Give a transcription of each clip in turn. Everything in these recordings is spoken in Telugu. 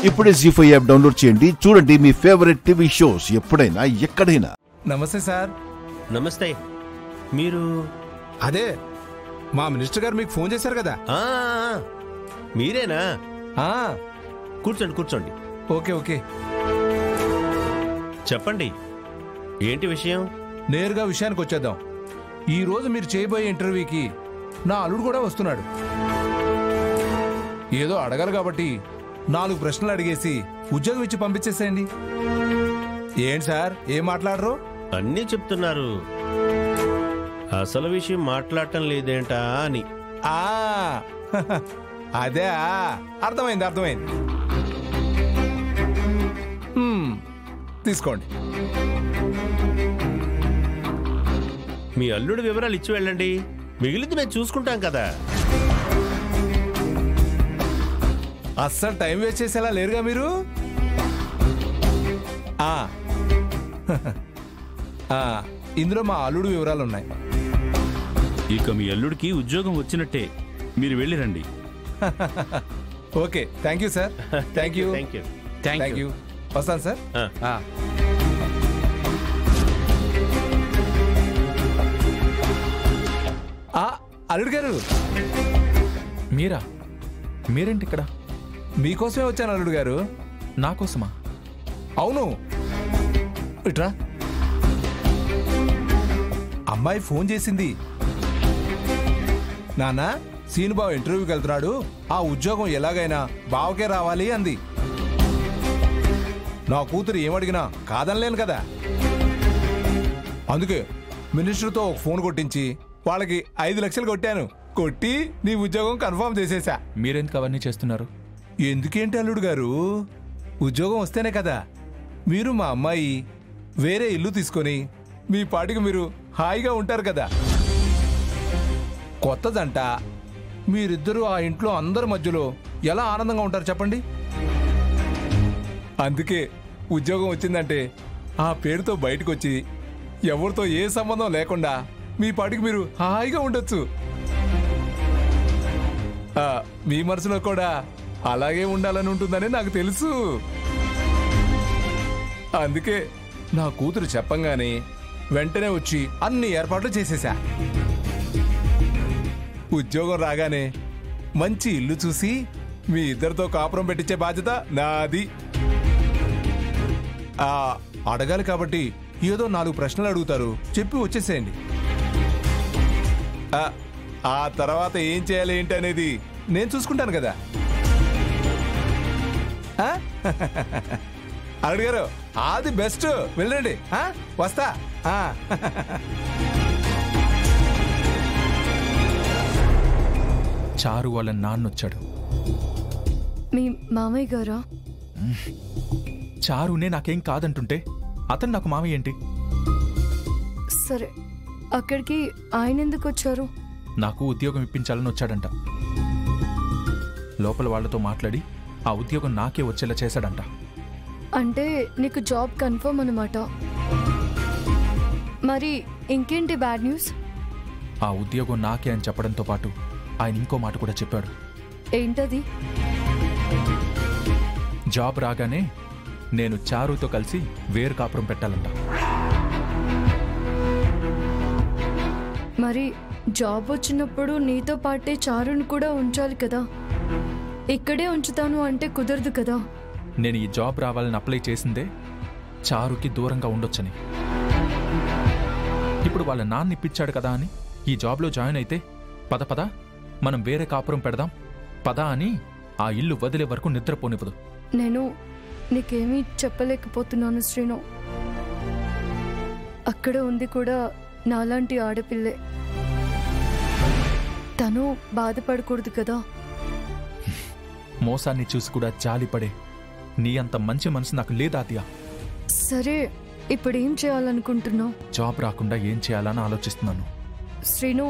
ఇప్పుడే జీ5 యాప్ డౌన్లోడ్ చేయండి. చూడండి మీ ఫేవరెట్ టీవీ షోస్ ఎప్పుడైనా ఎక్కడైనా. నమస్తే సార్. నమస్తే. మీరు అదే మా మినిస్టర్ గారు మీకు ఫోన్ చేశారు కదా. మీరేనా? కూర్చోండి కూర్చోండి. ఓకే ఓకే చెప్పండి, ఏంటి విషయం? నేరుగా విషయానికి వచ్చేద్దాం. ఈ రోజు మీరు చేయబోయే ఇంటర్వ్యూకి నా అల్లుడు కూడా వస్తున్నాడు. ఏదో అడగాలి కాబట్టి 4 ప్రశ్నలు అడిగేసి ఉద్యోగం ఇచ్చి పంపించేసేయండి. ఏంటి సార్ ఏం మాట్లాడరు? అన్నీ చెప్తున్నారు, అసలు విషయం మాట్లాడటం లేదేంటా అని. అదే అర్థమైంది అర్థమైంది. తీసుకోండి. మీ అల్లుడి వివరాలు ఇచ్చి వెళ్ళండి, మిగిలింది మేము చూసుకుంటాం కదా. అస్సలు టైం వేస్ట్ చేసేలా లేరుగా మీరు. ఇందులో మా అల్లుడు వివరాలు ఉన్నాయి. ఇక మీ అల్లుడికి ఉద్యోగం వచ్చినట్టే, మీరు వెళ్ళిరండి. Okay thank you sir. Thank you thank you. వస్తాను సార్. అల్లుడు గారు మీరేంటి ఇక్కడ? మీకోసమే వచ్చాను అల్లుడు గారు. నాకోసమా? అవును, ఇట్రా. అమ్మాయి ఫోన్ చేసింది. నాన్న, సీనుబాబు ఇంటర్వ్యూకి వెళ్తున్నాడు, ఆ ఉద్యోగం ఎలాగైనా బావకే రావాలి అంది. నా కూతురు ఏమడిగినా కాదనలేను కదా. అందుకే మినిస్టర్తో ఒక ఫోన్ కొట్టించి వాళ్ళకి 5 లక్షలు కొట్టాను. కొట్టి నీ ఉద్యోగం కన్ఫర్మ్ చేసేసా. మీరెందుకు అవన్నీ చేస్తున్నారు? ఎందుకేంటి అల్లుడు గారు, ఉద్యోగం వస్తేనే కదా మీరు మా అమ్మాయి వేరే ఇల్లు తీసుకొని మీ పాటికి మీరు హాయిగా ఉంటారు కదా. కొత్తదంట, మీరిద్దరూ ఆ ఇంట్లో అందరి మధ్యలో ఎలా ఆనందంగా ఉంటారు చెప్పండి. అందుకే ఉద్యోగం వచ్చిందంటే ఆ పేరుతో బయటకు వచ్చి ఎవరితో ఏ సంబంధం లేకుండా మీ పాటికి మీరు హాయిగా ఉండొచ్చు. మీ మనసులో కూడా అలాగే ఉండాలని ఉంటుందని నాకు తెలుసు. అందుకే నా కూతురు చెప్పంగానే వెంటనే వచ్చి అన్ని ఏర్పాట్లు చేసేసా. ఉద్యోగం రాగానే మంచి ఇల్లు చూసి మీ ఇద్దరితో కాపురం పెట్టించే బాధ్యత నాది. అడగాలి కాబట్టి ఏదో 4 ప్రశ్నలు అడుగుతారు, చెప్పి వచ్చేసేయండి. ఆ తర్వాత ఏం చేయాలి ఏంటి అనేది నేను చూసుకుంటాను కదా. అడిగారు అది బెస్ట్. వెళ్ళండి, వస్తా. చారు వాళ్ళ నాన్నొచ్చాడు. మీ మామయ్య గారా? చారునే నాకేం కాదంటుంటే అతను నాకు మామయ్య ఏంటి? సరే, అక్కడికి ఆయన ఎందుకు వచ్చారు? నాకు ఉద్యోగం ఇప్పించాలని వచ్చాడంట. లోపల వాళ్లతో మాట్లాడి ఆ ఉద్యోగం నాకే వచ్చేలా చేశాడంట. అంటే నీకు జాబ్ కన్ఫర్మ్ అన్నమాట. మరి ఇంకేంటి బ్యాడ్ న్యూస్? ఆ ఉద్యోగం నాకే అని చెప్పడంతో పాటు ఆయన ఇంకో మాట కూడా చెప్పాడు. ఏంటది? జాబ్ రాగానే నేను చారుతో కలిసి వేరు కాపురం పెట్టాలంట. మరి జాబ్ వచ్చినప్పుడు నీతో పాటే చారుని కూడా ఉంచాలి కదా. ఇక్కడే ఉంచుతాను అంటే కుదరదు కదా. నేను ఈ జాబ్ రావాలని అప్లై చేసిందే చారుకి దూరంగా ఉండొచ్చని. ఇప్పుడు వాళ్ళ నాన్న ఇప్పించాడు కదా అని ఈ జాబ్లో జాయిన్ అయితే పద పద మనం వేరే కాపురం పెడదాం పదా అని ఆ ఇల్లు వదిలే వరకు నిద్రపోనివ్వదు. నేను నీకేమీ చెప్పలేకపోతున్నాను శ్రీను. అక్కడ ఉంది కూడా నాలాంటి ఆడపిల్లే. తను బాధపడకూడదు కదా. మోసాన్ని చూసి కూడా జాలిపడే నీ అంత మంచి మనసు నాకు లేదా అదియా? సరే, ఇప్పుడు ఏం చేయాలనుకుంటున్నావు? జాబ్ రాకుండా ఏం చేయాలని ఆలోచిస్తున్నాను. శ్రీను,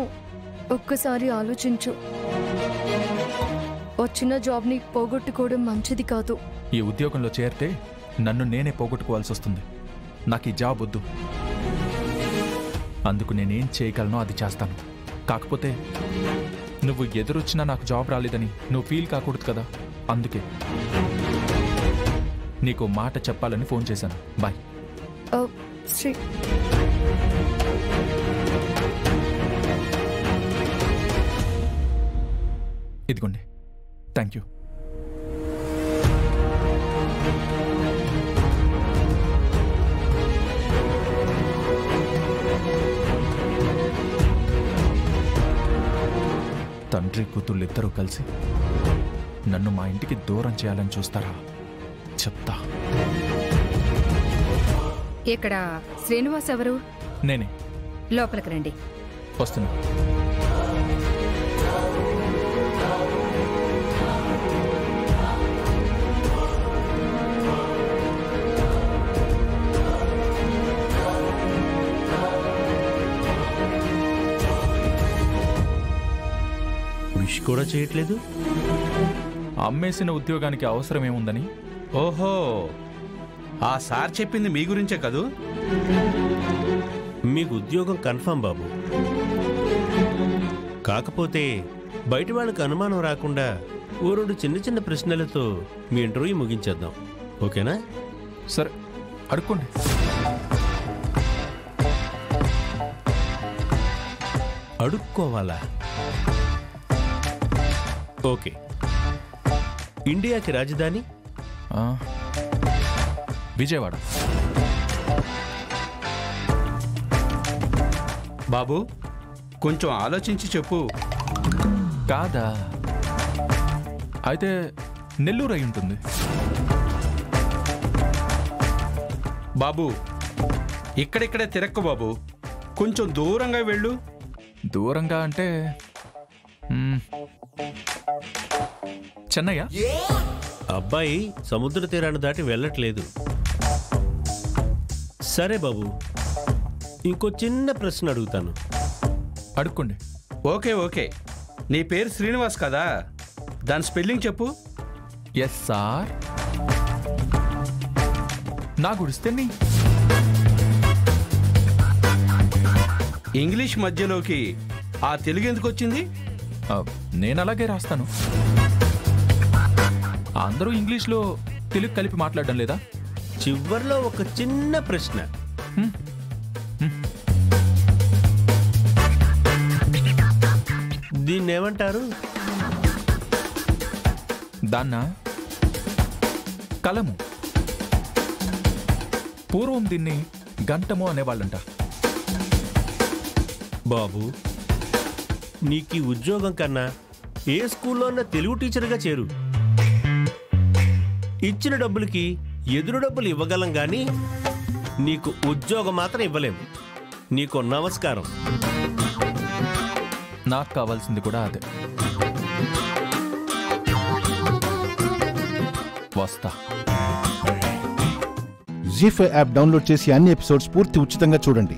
ఒక్కసారి ఆలోచించు. వచ్చిన జాబ్ని పోగొట్టుకోవడం మంచిది కాదు. ఈ ఉద్యోగంలో చేరితే నన్ను నేనే పోగొట్టుకోవాల్సి వస్తుంది. నాకు ఈ జాబ్ వద్దు. అందుకు నేనేం చేయగలనో అది చేస్తాను. కాకపోతే నువ్వు ఎదురొచ్చినా నాకు జాబ్ రాలేదని నువ్వు ఫీల్ కాకూడదు కదా. అందుకే నీకు మాట చెప్పాలని ఫోన్ చేశాను. బాయ్. శ్రీ, ఇదిగోండి. Thank you. తండ్రి కూతుళ్ళిద్దరూ కలిసి నన్ను మా ఇంటికి దూరం చేయాలని చూస్తారా? చెప్తా. ఇక్కడ శ్రీనివాస్ ఎవరు? నేనే. లోపలికి రండి. వస్తున్నా. విష్ కూడా చేయట్లేదు. అమ్మేసిన ఉద్యోగానికి అవసరమేముందని. ఓహో, ఆ సార్ చెప్పింది మీ గురించే కదూ? మీకు ఉద్యోగం కన్ఫర్మ్ బాబు. కాకపోతే బయట వాళ్ళకి అనుమానం రాకుండా ఓ రెండు చిన్న చిన్న ప్రశ్నలతో మీ ఇంటర్వ్యూ ముగించేద్దాం. ఓకేనా? సరే, అడుక్కోండి. అడుక్కోవాలా? ఓకే. ఇండియాకి రాజధాని? విజయవాడ. బాబు, కొంచెం ఆలోచించి చెప్పు. కాదా? అయితే నెల్లూరు అయి ఉంటుంది. బాబు, ఇక్కడిక్కడే తిరక్కు బాబు, కొంచెం దూరంగా వెళ్ళు. దూరంగా అంటే చెన్నయ్య. అబ్బాయి సముద్ర తీరాన్ని దాటి వెళ్ళట్లేదు. సరే బాబు, ఇంకో చిన్న ప్రశ్న అడుగుతాను. అడుక్కోండి. ఓకే ఓకే, నీ పేరు శ్రీనివాస్ కదా? దాని స్పెల్లింగ్ చెప్పు. Yes sir. నా గుడిస్తేని ఇంగ్లీష్ మధ్యలోకి ఆ తెలుగు ఎందుకు వచ్చింది? నేను అలాగే రాస్తాను. అందరూ ఇంగ్లీష్లో తెలుగు కలిపి మాట్లాడడం లేదా? చివర్లో ఒక చిన్న ప్రశ్న. దీన్నేమంటారు? దాన్నా కలము. పూర్వం దీన్ని గంటము అనేవాళ్ళంట. బాబు, నీకు ఈ ఉద్యోగం కన్నా ఏ స్కూల్లోన్నా తెలుగు టీచర్గా చేరు. ఇచ్చిన డబ్బులకి ఎదురు డబ్బులు ఇవ్వగలం గాని నీకు ఉద్యోగం మాత్రం ఇవ్వలేము. నీకు నమస్కారం. నాకు కావాల్సింది కూడా అదే. వస్తా. జీ5 యాప్ డౌన్లోడ్ చేసి అన్ని ఎపిసోడ్స్ పూర్తి ఉచితంగా చూడండి.